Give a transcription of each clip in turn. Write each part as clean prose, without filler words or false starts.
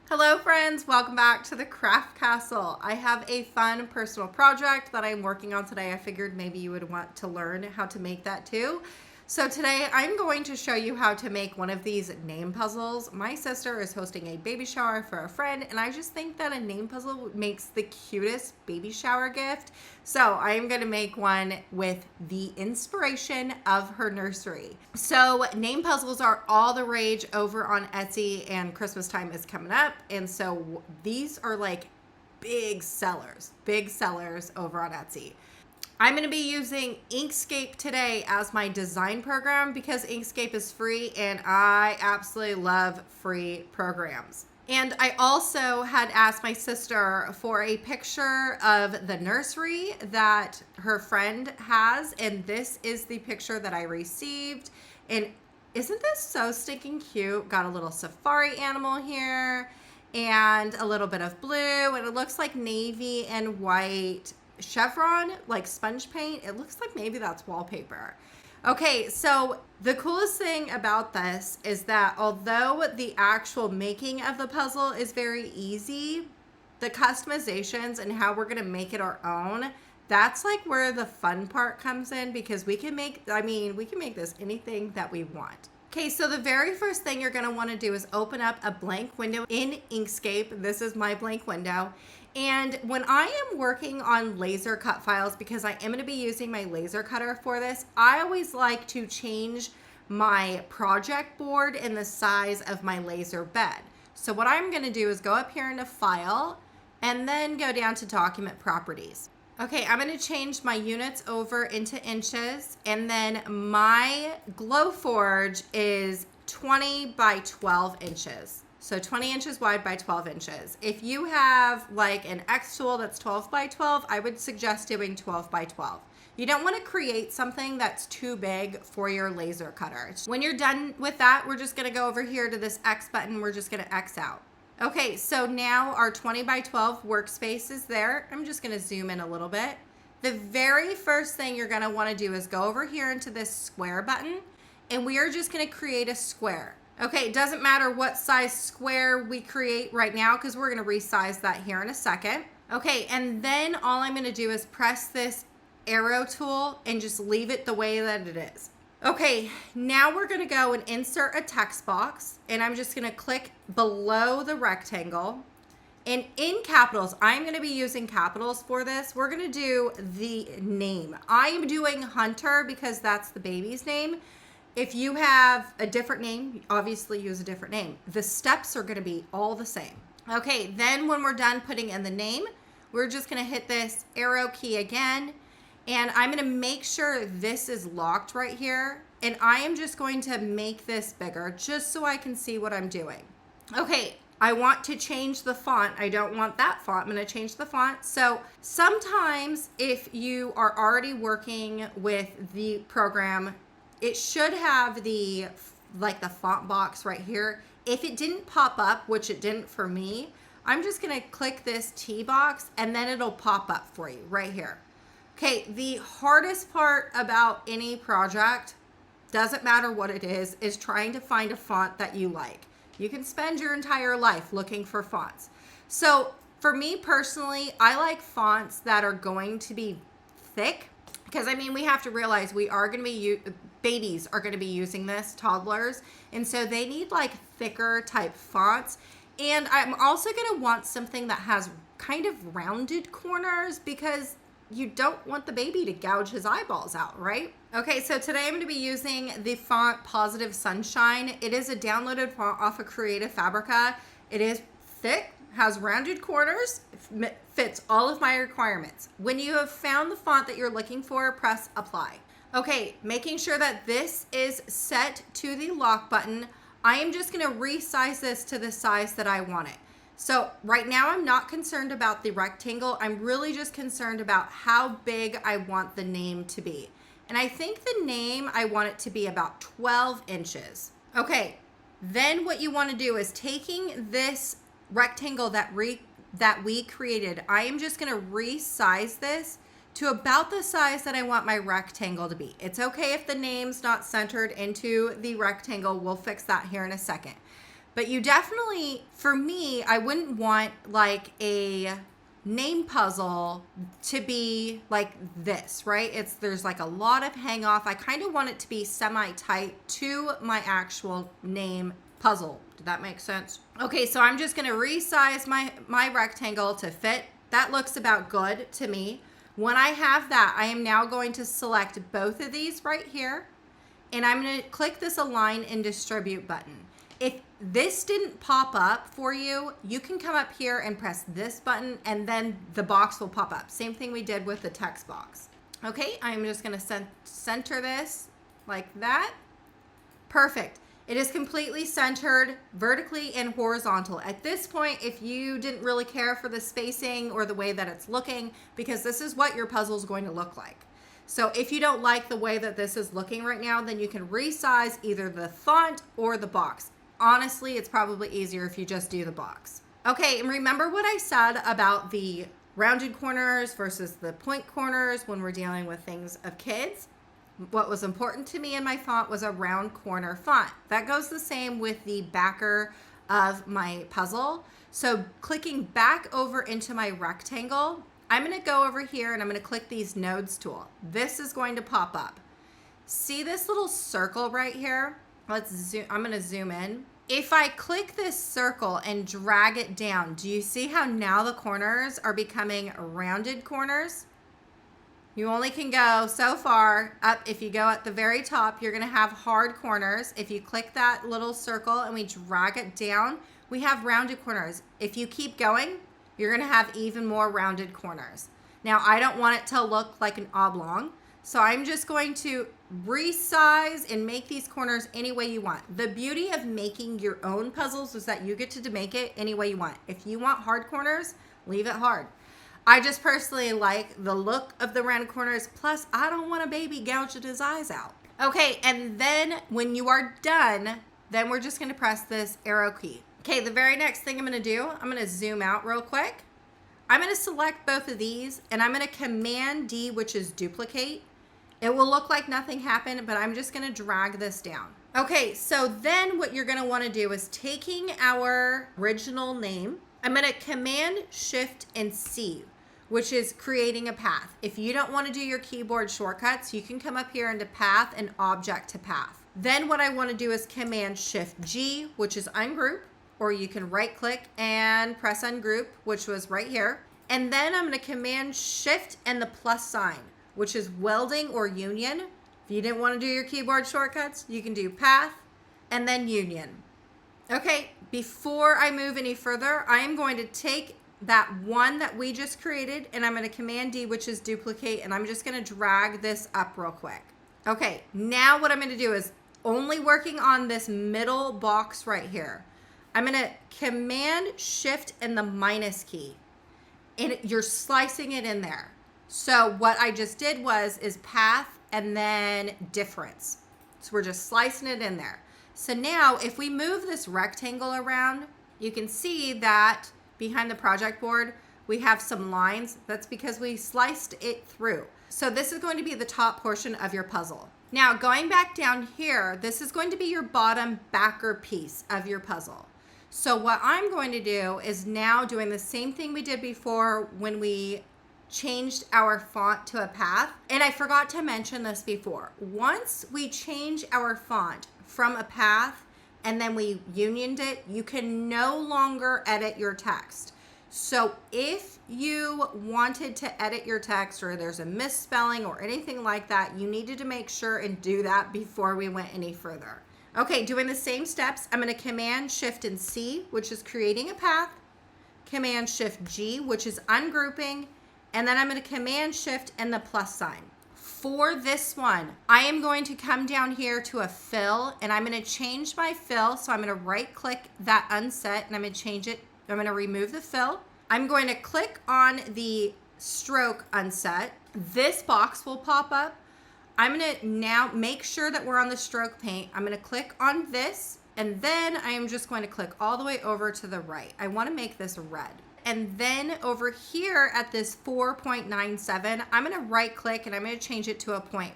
Hello friends, welcome back to the Craft Castle. I have a fun personal project that I'm working on today. I figured maybe you would want to learn how to make that too. So today I'm going to show you how to make one of these name puzzles. My sister is hosting a baby shower for a friend, and I just think that a name puzzle makes the cutest baby shower gift. So I'm going to make one with the inspiration of her nursery. So name puzzles are all the rage over on Etsy, and Christmas time is coming up. And so these are like big sellers over on Etsy. I'm going to be using Inkscape today as my design program because Inkscape is free and I absolutely love free programs. And I also had asked my sister for a picture of the nursery that her friend has, and this is the picture that I received. And isn't this so stinking cute? Got a little safari animal here and a little bit of blue, and it looks like navy and white chevron, like sponge paint. It looks like maybe that's wallpaper. Okay, so the coolest thing about this is that although the actual making of the puzzle is very easy, the customizations and how we're going to make it our own, that's like where the fun part comes in, because we can make this anything that we want. Okay, so the very first thing you're going to want to do is open up a blank window in Inkscape. This is my blank window. And when I am working on laser cut files, because I am going to be using my laser cutter for this, I always like to change my project board and the size of my laser bed. So what I'm going to do is go up here into File and then go down to Document Properties. Okay, I'm going to change my units over into inches, and then my Glowforge is 20 by 12 inches. So 20 inches wide by 12 inches. If you have like an X tool that's 12 by 12, I would suggest doing 12 by 12. You don't want to create something that's too big for your laser cutter. When you're done with that, we're just going to go over here to this X button. We're just going to X out. Okay, so now our 20 by 12 workspace is there. I'm just going to zoom in a little bit. The very first thing you're going to want to do is go over here into this square button, and we are just going to create a square. Okay, it doesn't matter what size square we create right now because we're going to resize that here in a second. Okay, and then all I'm going to do is press this arrow tool and just leave it the way that it is. Okay, now we're going to go and insert a text box, and I'm just going to click below the rectangle. And in capitals, I'm going to be using capitals for this. We're going to do the name. I am doing Hunter because that's the baby's name. If you have a different name, obviously use a different name. The steps are going to be all the same. Okay, then when we're done putting in the name, we're just going to hit this arrow key again. And I'm going to make sure this is locked right here. And I am just going to make this bigger just so I can see what I'm doing. Okay, I want to change the font. I don't want that font. I'm going to change the font. So sometimes if you are already working with the program, it should have the font box right here. If it didn't pop up, which it didn't for me, I'm just going to click this T box and then it'll pop up for you right here. Okay, the hardest part about any project, doesn't matter what it is trying to find a font that you like. You can spend your entire life looking for fonts. So for me personally, I like fonts that are going to be thick, because we have to realize babies are going to be using this, toddlers, and so they need like thicker type fonts. And I'm also going to want something that has kind of rounded corners because you don't want the baby to gouge his eyeballs out, right? Okay, so today I'm going to be using the font Positive Sunshine. It is a downloaded font off of Creative Fabrica. It is thick, has rounded corners, fits all of my requirements. When you have found the font that you're looking for, press apply. Okay, making sure that this is set to the lock button, I am just going to resize this to the size that I want it. So right now I'm not concerned about the rectangle. I'm really just concerned about how big I want the name to be. And I think the name, I want it to be about 12 inches. Okay, then what you want to do is taking this rectangle that we created, I am just going to resize this to about the size that I want my rectangle to be. It's okay if the name's not centered into the rectangle. We'll fix that here in a second. But you definitely, for me, I wouldn't want like a name puzzle to be like this, right? There's like a lot of hang off. I kind of want it to be semi-tight to my actual name puzzle. Did that make sense? Okay, so I'm just gonna resize my rectangle to fit. That looks about good to me. When I have that, I am now going to select both of these right here, and I'm gonna click this align and distribute button. If this didn't pop up for you, you can come up here and press this button and then the box will pop up. Same thing we did with the text box. Okay, I'm just gonna center this like that. Perfect. It is completely centered vertically and horizontal. At this point, if you didn't really care for the spacing or the way that it's looking, because this is what your puzzle is going to look like. So if you don't like the way that this is looking right now, then you can resize either the font or the box. Honestly, it's probably easier if you just do the box. Okay, and remember what I said about the rounded corners versus the point corners when we're dealing with things of kids? What was important to me in my font was a round corner font. That goes the same with the backer of my puzzle. So clicking back over into my rectangle, I'm gonna go over here and I'm gonna click these nodes tool. This is going to pop up. See this little circle right here? Let's zoom, I'm gonna zoom in. If I click this circle and drag it down, do you see how now the corners are becoming rounded corners? You only can go so far up. If you go at the very top, you're gonna have hard corners. If you click that little circle and we drag it down, we have rounded corners. If you keep going, you're gonna have even more rounded corners. Now, I don't want it to look like an oblong, so I'm just going to resize and make these corners any way you want. The beauty of making your own puzzles is that you get to make it any way you want. If you want hard corners, leave it hard. I just personally like the look of the round corners, plus I don't want a baby gouging his eyes out. Okay, and then when you are done, then we're just gonna press this arrow key. Okay, the very next thing I'm gonna do, I'm gonna zoom out real quick. I'm gonna select both of these and I'm gonna Command D, which is duplicate. It will look like nothing happened, but I'm just gonna drag this down. Okay, so then what you're gonna wanna do is taking our original name, I'm gonna Command Shift and C, which is creating a path. If you don't wanna do your keyboard shortcuts, you can come up here into Path and Object to Path. Then what I wanna do is Command Shift G, which is Ungroup, or you can right click and press Ungroup, which was right here. And then I'm gonna Command Shift and the plus sign, which is welding or union. If you didn't want to do your keyboard shortcuts, you can do path and then union. Okay, before I move any further, I am going to take that one that we just created and I'm going to Command D, which is duplicate, and I'm just going to drag this up real quick. Okay, now what I'm going to do is only working on this middle box right here. I'm going to Command Shift and the minus key, and you're slicing it in there. So what I just did is path and then difference. So we're just slicing it in there. So now if we move this rectangle around, you can see that behind the project board, we have some lines. That's because we sliced it through. So this is going to be the top portion of your puzzle. Now going back down here, this is going to be your bottom backer piece of your puzzle. So what I'm going to do is now doing the same thing we did before when we changed our font to a path. And I forgot to mention this before. Once we change our font from a path and then we unioned it, you can no longer edit your text. So if you wanted to edit your text or there's a misspelling or anything like that, you needed to make sure and do that before we went any further. Okay, doing the same steps, I'm going to Command Shift and C, which is creating a path, Command Shift G, which is ungrouping, and then I'm going to Command Shift and the plus sign. For this one, I am going to come down here to a fill and I'm going to change my fill. So I'm going to right click that unset and I'm going to change it. I'm going to remove the fill. I'm going to click on the stroke unset. This box will pop up. I'm going to now make sure that we're on the stroke paint. I'm going to click on this and then I am just going to click all the way over to the right. I want to make this red. And then over here at this 4.97, I'm going to right click and I'm going to change it to a 0.1.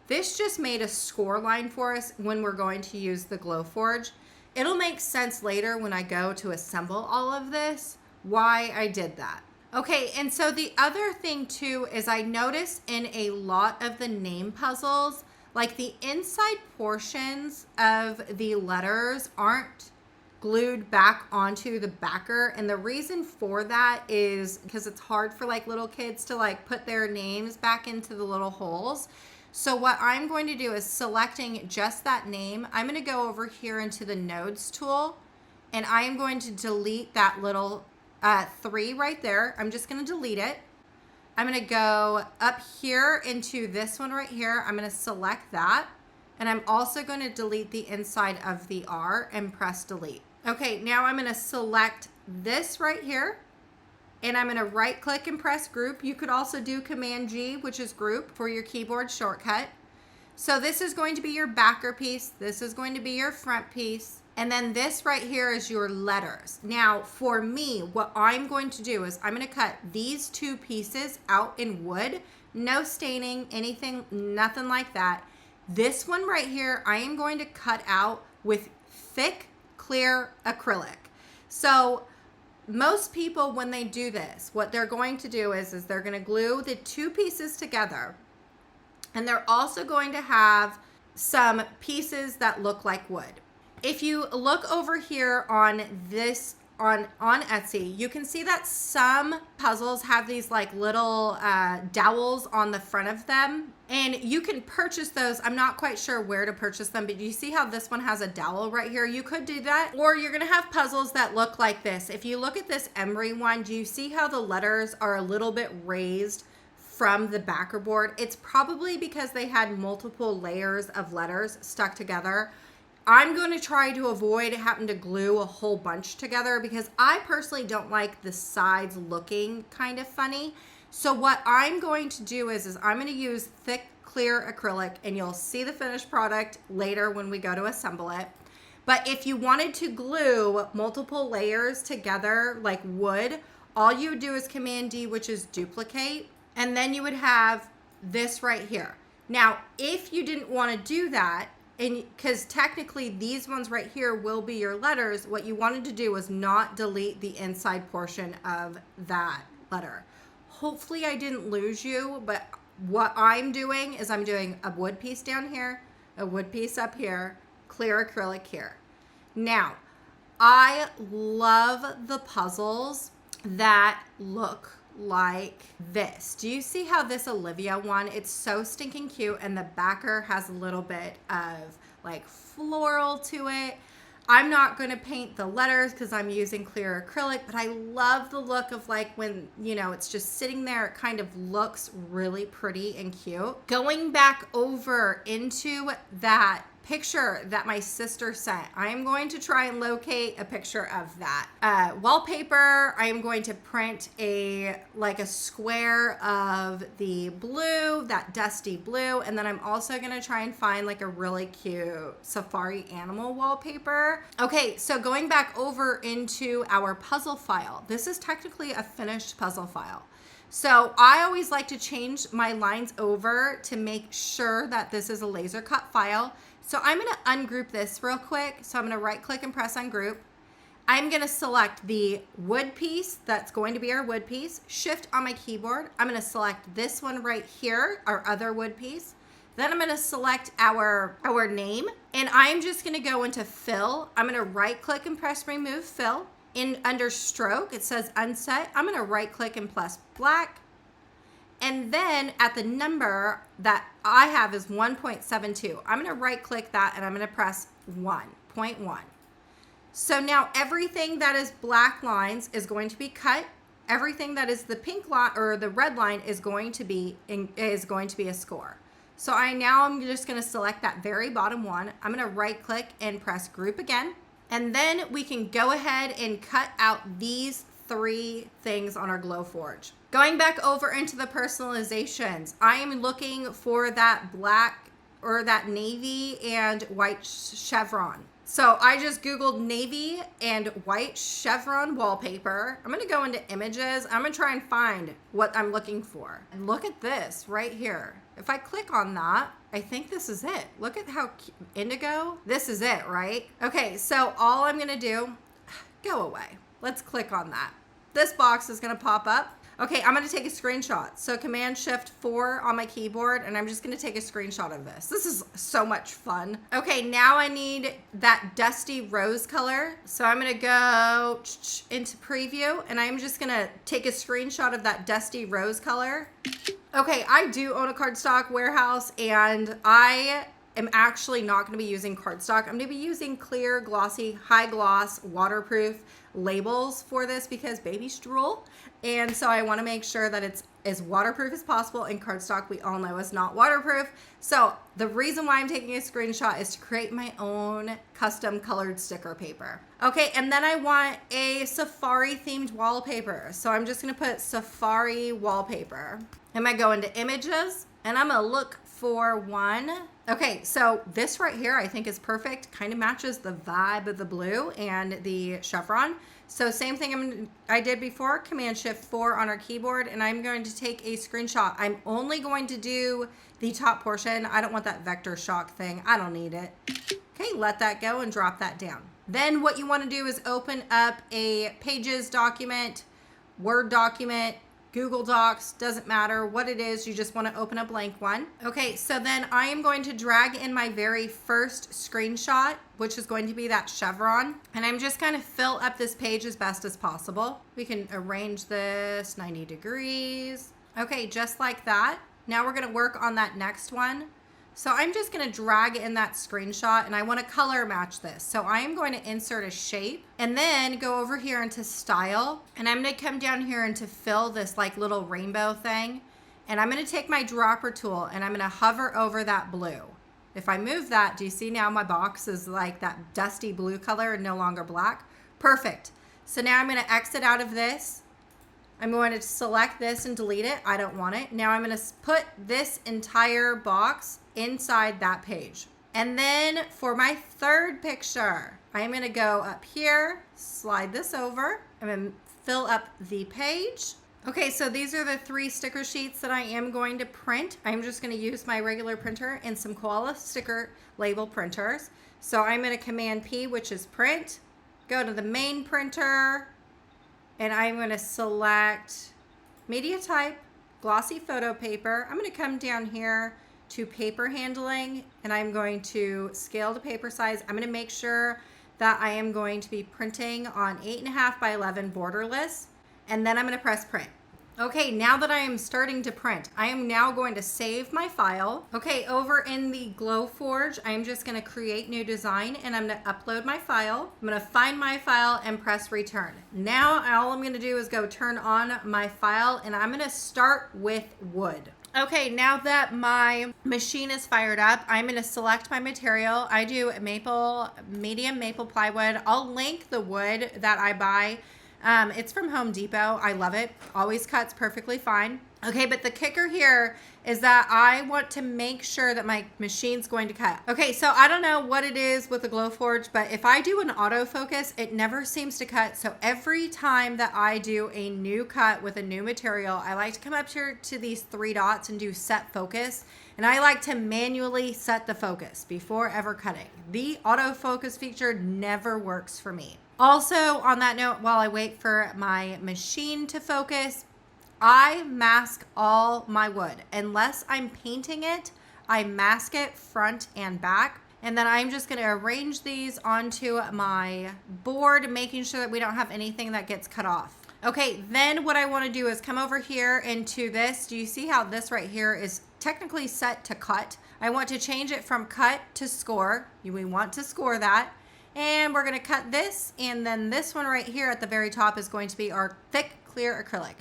This just made a score line for us when we're going to use the Glowforge. It'll make sense later when I go to assemble all of this, why I did that. Okay, and so the other thing too is I noticed in a lot of the name puzzles, like the inside portions of the letters aren't glued back onto the backer. And the reason for that is because it's hard for like little kids to like put their names back into the little holes. So what I'm going to do is selecting just that name. I'm going to go over here into the nodes tool, and I am going to delete that little 3 right there. I'm just going to delete it. I'm going to go up here into this one right here. I'm going to select that. And I'm also going to delete the inside of the R and press delete. Okay, now I'm going to select this right here. And I'm going to right click and press group. You could also do Command G, which is group, for your keyboard shortcut. So this is going to be your backer piece. This is going to be your front piece. And then this right here is your letters. Now for me, what I'm going to do is I'm going to cut these 2 pieces out in wood. No staining, anything, nothing like that. This one right here, I am going to cut out with thick, clear acrylic. So most people, when they do this, what they're going to do is they're going to glue the 2 pieces together, and they're also going to have some pieces that look like wood. If you look over here on this on Etsy, you can see that some puzzles have these like little dowels on the front of them, and you can purchase those. I'm not quite sure where to purchase them, but you see how this one has a dowel right here? You could do that, or you're gonna have puzzles that look like this. If you look at this emery one, do you see how the letters are a little bit raised from the backer board? It's probably because they had multiple layers of letters stuck together. I'm going to try to avoid having to glue a whole bunch together because I personally don't like the sides looking kind of funny. So what I'm going to do is I'm going to use thick, clear acrylic, and you'll see the finished product later when we go to assemble it. But if you wanted to glue multiple layers together like wood, all you would do is Command D, which is duplicate, and then you would have this right here. Now, if you didn't want to do that, and because technically these ones right here will be your letters, what you wanted to do was not delete the inside portion of that letter. Hopefully I didn't lose you, but what I'm doing is I'm doing a wood piece down here, a wood piece up here, clear acrylic here. Now, I love the puzzles that look like this. Do you see how this Olivia one, it's so stinking cute, and the backer has a little bit of like floral to it. I'm not going to paint the letters because I'm using clear acrylic, but I love the look of like when, you know, it's just sitting there, it kind of looks really pretty and cute. Going back over into that picture that my sister sent, I am going to try and locate a picture of that wallpaper. I am going to print a square of the blue, that dusty blue, and then I'm also going to try and find like a really cute safari animal wallpaper. Okay, so going back over into our puzzle file, this is technically a finished puzzle file. So I always like to change my lines over to make sure that this is a laser cut file. So I'm going to ungroup this real quick. So I'm going to right click and press ungroup. I'm going to select the wood piece. That's going to be our wood piece. Shift on my keyboard. I'm going to select this one right here, our other wood piece. Then I'm going to select our name, and I'm just going to go into fill. I'm going to right click and press remove fill. Under stroke, it says unset. I'm going to right click and press black. And then at the number that I have is 1.72. I'm going to right click that and I'm going to press 1.1. So now everything that is black lines is going to be cut. Everything that is the pink line or the red line is going to be a score. So I'm just going to select that very bottom one. I'm going to right click and press group again. And then we can go ahead and cut out these 3 things on our Glowforge. Going back over into the personalizations, I am looking for that black or that navy and white chevron. So I just Googled navy and white chevron wallpaper. I'm gonna go into images. I'm gonna try and find what I'm looking for. And look at this right here. If I click on that, I think this is it. Look at how indigo. This is it, right? Okay, so all I'm gonna do, go away. Let's click on that. This box is gonna pop up. Okay, I'm gonna take a screenshot. So Command-Shift-4 on my keyboard, and I'm just gonna take a screenshot of this. This is so much fun. Okay, now I need that dusty rose color. So I'm gonna go into preview, and I'm just gonna take a screenshot of that dusty rose color. Okay, I do own a cardstock warehouse, and I am actually not gonna be using cardstock. I'm gonna be using clear, glossy, high gloss, waterproof labels for this because babies drool. And so I wanna make sure that it's as waterproof as possible, and cardstock we all know is not waterproof. So the reason why I'm taking a screenshot is to create my own custom colored sticker paper. Okay, and then I want a safari themed wallpaper. So I'm just gonna put safari wallpaper. I'm gonna go into images, and I'm gonna look for one. Okay, so this right here I think is perfect. Kind of matches the vibe of the blue and the chevron. So same thing I did before, Command-Shift-4 on our keyboard, and I'm going to take a screenshot. I'm only going to do the top portion. I don't want that vector shock thing. I don't need it. Okay, let that go and drop that down. Then what you want to do is open up a Pages document, Word document, Google Docs, doesn't matter what it is, you just want to open a blank one. Okay, so then I am going to drag in my very first screenshot, which is going to be that chevron, and I'm just going to fill up this page as best as possible. We can arrange this 90 degrees. Okay, just like that. Now we're going to work on that next one. So I'm just going to drag in that screenshot, and I want to color match this. So I am going to insert a shape and then go over here into style, and I'm going to come down here into fill this like little rainbow thing, and I'm going to take my dropper tool and I'm going to hover over that blue. If I move that, do you see now my box is like that dusty blue color and no longer black? Perfect. So now I'm going to exit out of this. I'm going to select this and delete it. I don't want it. Now I'm going to put this entire box inside that page. And then for my third picture, I'm going to go up here, slide this over. I'm going to fill up the page. Okay, so these are the 3 sticker sheets that I am going to print. I'm just going to use my regular printer and some Koala sticker label printers. So I'm going to Command P, which is print, go to the main printer, and I'm going to select media type, glossy photo paper. I'm going to come down here to paper handling, and I'm going to scale to paper size. I'm going to make sure that I am going to be printing on 8.5 by 11 borderless, and then I'm going to press print. Okay, now that I am starting to print, I am now going to save my file. Okay, over in the Glowforge, I'm just going to create new design, and I'm going to upload my file. I'm going to find my file and press return. Now all I'm going to do is go turn on my file, and I'm going to start with wood. Okay, now that my machine is fired up, I'm going to select my material. I do medium maple plywood. I'll link the wood that I buy. It's from Home Depot. I love it. Always cuts perfectly fine. Okay, but the kicker here is that I want to make sure that my machine's going to cut. Okay, so I don't know what it is with the Glowforge, but if I do an autofocus, it never seems to cut. So every time that I do a new cut with a new material, I like to come up here to these 3 dots and do set focus. And I like to manually set the focus before ever cutting. The autofocus feature never works for me. Also, on that note, while I wait for my machine to focus, I mask all my wood. Unless I'm painting it, I mask it front and back. And then I'm just going to arrange these onto my board, making sure that we don't have anything that gets cut off. Okay, then what I want to do is come over here into this. Do you see how this right here is technically set to cut? I want to change it from cut to score. We want to score that. And we're going to cut this, and then this one right here at the very top is going to be our thick clear acrylic.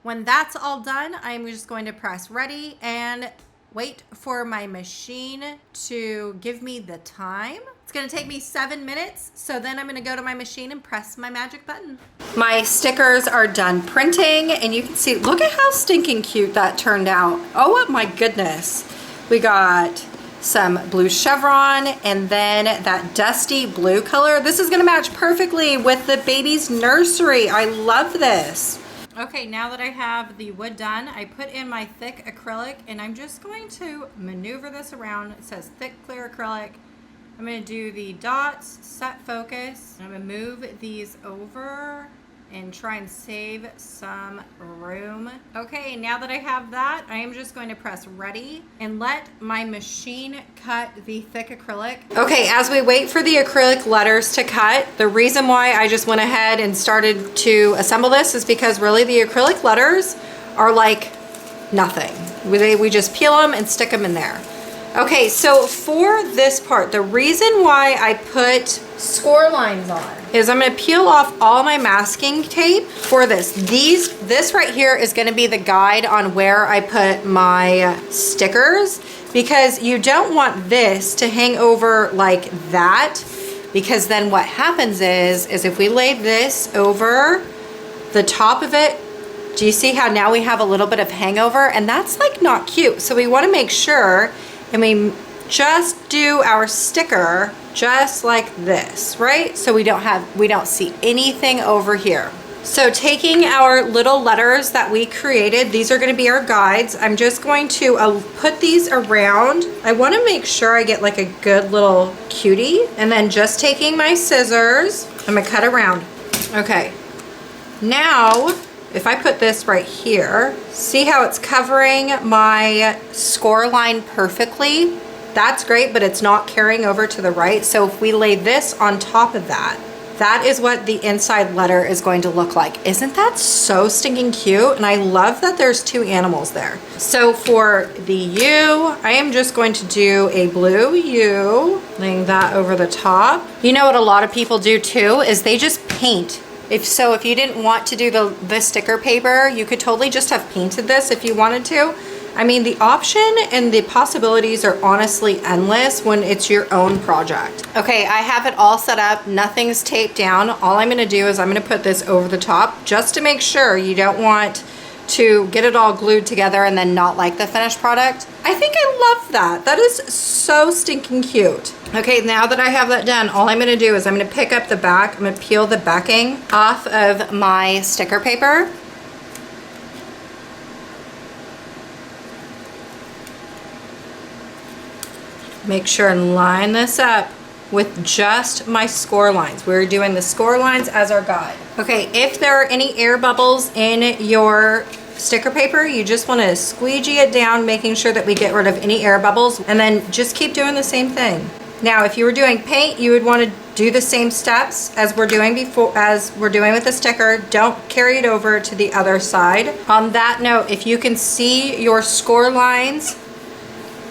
When that's all done, I'm just going to press ready and wait for my machine to give me the time. It's going to take me 7 minutes, so then I'm going to go to my machine and press my magic button. My stickers are done printing, and you can see, look at how stinking cute that turned out. Oh my goodness. We got some blue chevron, and then that dusty blue color. This is gonna match perfectly with the baby's nursery. I love this. Okay, now that I have the wood done, I put in my thick acrylic, and I'm just going to maneuver this around. It says thick clear acrylic. I'm going to do the dots, set focus. I'm going to move these over and try and save some room. Okay, now that I have that, I am just going to press ready and let my machine cut the thick acrylic. Okay, as we wait for the acrylic letters to cut, the reason why I just went ahead and started to assemble this is because really the acrylic letters are like nothing. We just peel them and stick them in there. Okay, so for this part, the reason why I put score lines on is I'm gonna peel off all my masking tape for this. This right here is gonna be the guide on where I put my stickers, because you don't want this to hang over like that, because then what happens is if we lay this over the top of it, do you see how now we have a little bit of hangover? And that's like not cute. So we wanna make sure, and we just do our sticker just like this, right? So we don't see anything over here. So taking our little letters that we created, these are gonna be our guides. I'm just going to put these around. I wanna make sure I get like a good little cutie, and then just taking my scissors, I'm gonna cut around. Okay, now, if I put this right here, see how it's covering my score line perfectly? That's great, but it's not carrying over to the right. So if we lay this on top of that, that is what the inside letter is going to look like. Isn't that so stinking cute? And I love that there's two animals there. So for the U, I am just going to do a blue U, laying that over the top. You know what a lot of people do too, is they just paint. If you didn't want to do the sticker paper, you could totally just have painted this if you wanted to. I mean, the option and the possibilities are honestly endless when it's your own project. Okay, I have it all set up. Nothing's taped down. All I'm gonna do is I'm gonna put this over the top just to make sure. You don't want to get it all glued together and then not like the finished product. I think I love that. That is so stinking cute. Okay, now that I have that done, all I'm gonna do is I'm gonna pick up the back. I'm gonna peel the backing off of my sticker paper. Make sure and line this up with just my score lines. We're doing the score lines as our guide. Okay, if there are any air bubbles in your sticker paper, you just want to squeegee it down, making sure that we get rid of any air bubbles, and then just keep doing the same thing. Now, if you were doing paint, you would want to do the same steps as we're doing with the sticker. Don't carry it over to the other side. On that note, if you can see your score lines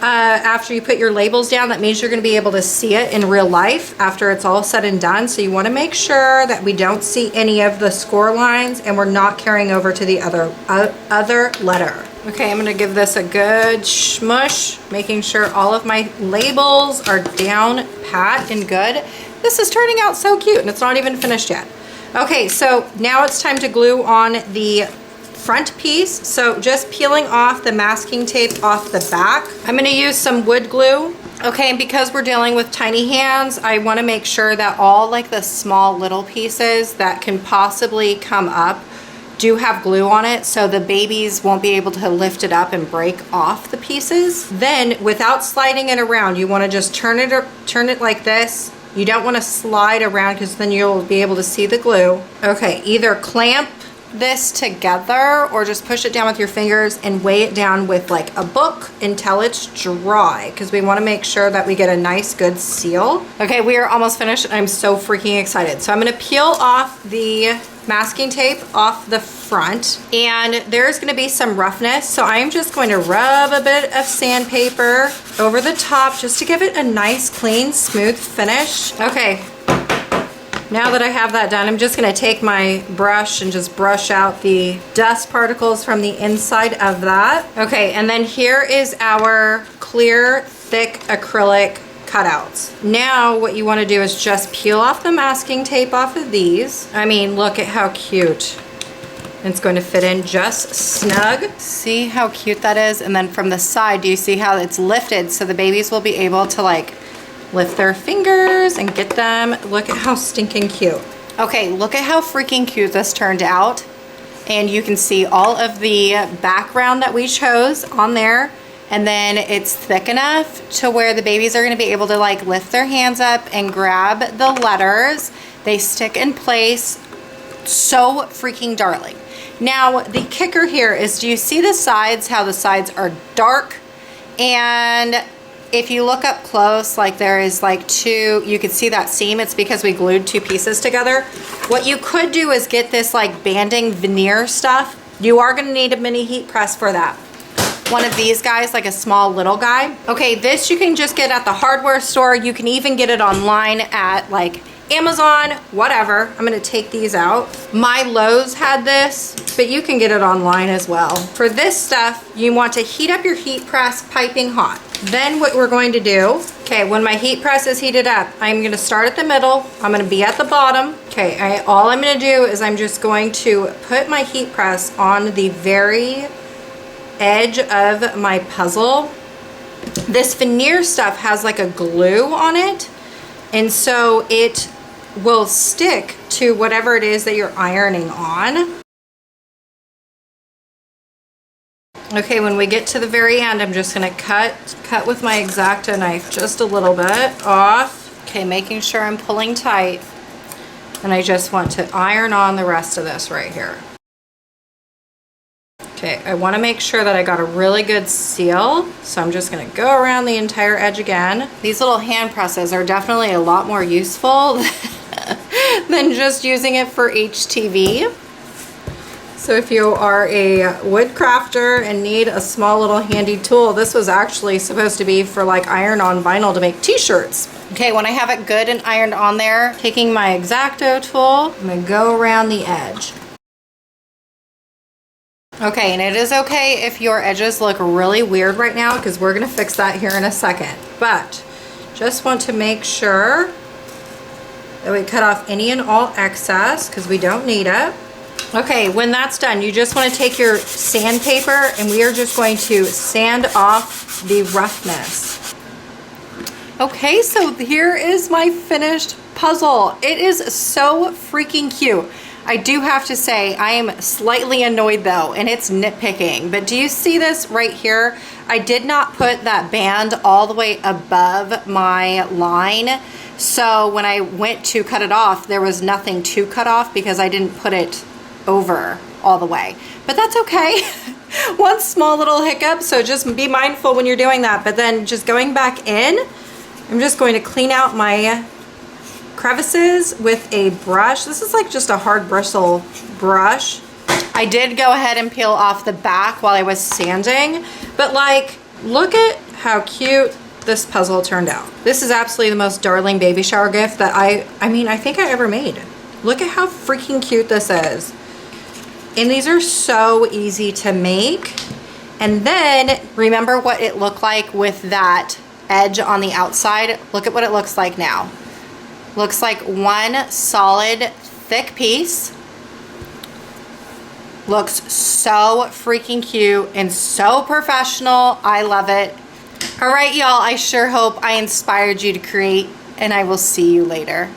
after you put your labels down, that means you're going to be able to see it in real life after it's all said and done. So you want to make sure that we don't see any of the score lines and we're not carrying over to the other letter. Okay, I'm going to give this a good smush, making sure all of my labels are down pat and good. This is turning out so cute, and it's not even finished yet. Okay, so now it's time to glue on the front piece. So just peeling off the masking tape off the back. I'm going to use some wood glue. Okay, and because we're dealing with tiny hands, I want to make sure that all like the small little pieces that can possibly come up do have glue on it, so the babies won't be able to lift it up and break off the pieces. Then without sliding it around, you want to just turn it like this. You don't want to slide around because then you'll be able to see the glue. Okay, either clamp this together or just push it down with your fingers and weigh it down with like a book until it's dry, because we want to make sure that we get a nice good seal. Okay, we are almost finished. I'm so freaking excited. So I'm going to peel off the masking tape off the front, and there's going to be some roughness, so I'm just going to rub a bit of sandpaper over the top just to give it a nice clean smooth finish. Okay, now that I have that done, I'm just going to take my brush and just brush out the dust particles from the inside of that. Okay, and then here is our clear thick acrylic cutouts. Now what you want to do is just peel off the masking tape off of these. I mean, look at how cute. And it's going to fit in just snug. See how cute that is? And then from the side, do you see how it's lifted? So the babies will be able to like lift their fingers and get them. Look at how stinking cute. Okay, look at how freaking cute this turned out. And you can see all of the background that we chose on there. And then it's thick enough to where the babies are gonna be able to like lift their hands up and grab the letters. They stick in place. So freaking darling. Now the kicker here is, do you see the sides, how the sides are dark? And if you look up close, like there is like two, you can see that seam. It's because we glued two pieces together. What you could do is get this like banding veneer stuff. You are gonna need a mini heat press for that. One of these guys, like a small little guy. Okay, this you can just get at the hardware store. You can even get it online at like Amazon, whatever. I'm gonna take these out. My Lowe's had this, but you can get it online as well. For this stuff, you want to heat up your heat press piping hot. Then what we're going to do, okay, when my heat press is heated up, I'm gonna start at the middle. I'm gonna be at the bottom. Okay, all I'm gonna do is I'm just going to put my heat press on the very edge of my puzzle. This veneer stuff has like a glue on it, and so it will stick to whatever it is that you're ironing on. Okay, when we get to the very end, I'm just gonna cut with my X-acto knife just a little bit off. Okay, making sure I'm pulling tight. And I just want to iron on the rest of this right here. Okay, I wanna make sure that I got a really good seal. So I'm just gonna go around the entire edge again. These little hand presses are definitely a lot more useful than just using it for HTV. So if you are a wood crafter and need a small little handy tool, this was actually supposed to be for like iron-on vinyl to make t-shirts. Okay, when I have it good and ironed on there, taking my X-acto tool, I'm gonna go around the edge. Okay, and it is okay if your edges look really weird right now, because we're gonna fix that here in a second. But just want to make sure that we cut off any and all excess, because we don't need it. Okay, when that's done, you just want to take your sandpaper and we are just going to sand off the roughness. Okay, so here is my finished puzzle. It is so freaking cute. I do have to say, I am slightly annoyed though, and it's nitpicking, but do you see this right here? I did not put that band all the way above my line. So when I went to cut it off, there was nothing to cut off because I didn't put it over all the way. But that's okay. One small little hiccup, so just be mindful when you're doing that. But then just going back in, I'm just going to clean out my crevices with a brush. This is like just a hard bristle brush. I did go ahead and peel off the back while I was sanding, but like, look at how cute this puzzle turned out. This is absolutely the most darling baby shower gift that I think I ever made. Look at how freaking cute this is. And these are so easy to make. And then remember what it looked like with that edge on the outside. Look at what it looks like now. Looks like one solid thick piece. Looks so freaking cute and so professional. I love it. All right, y'all, I sure hope I inspired you to create, and I will see you later.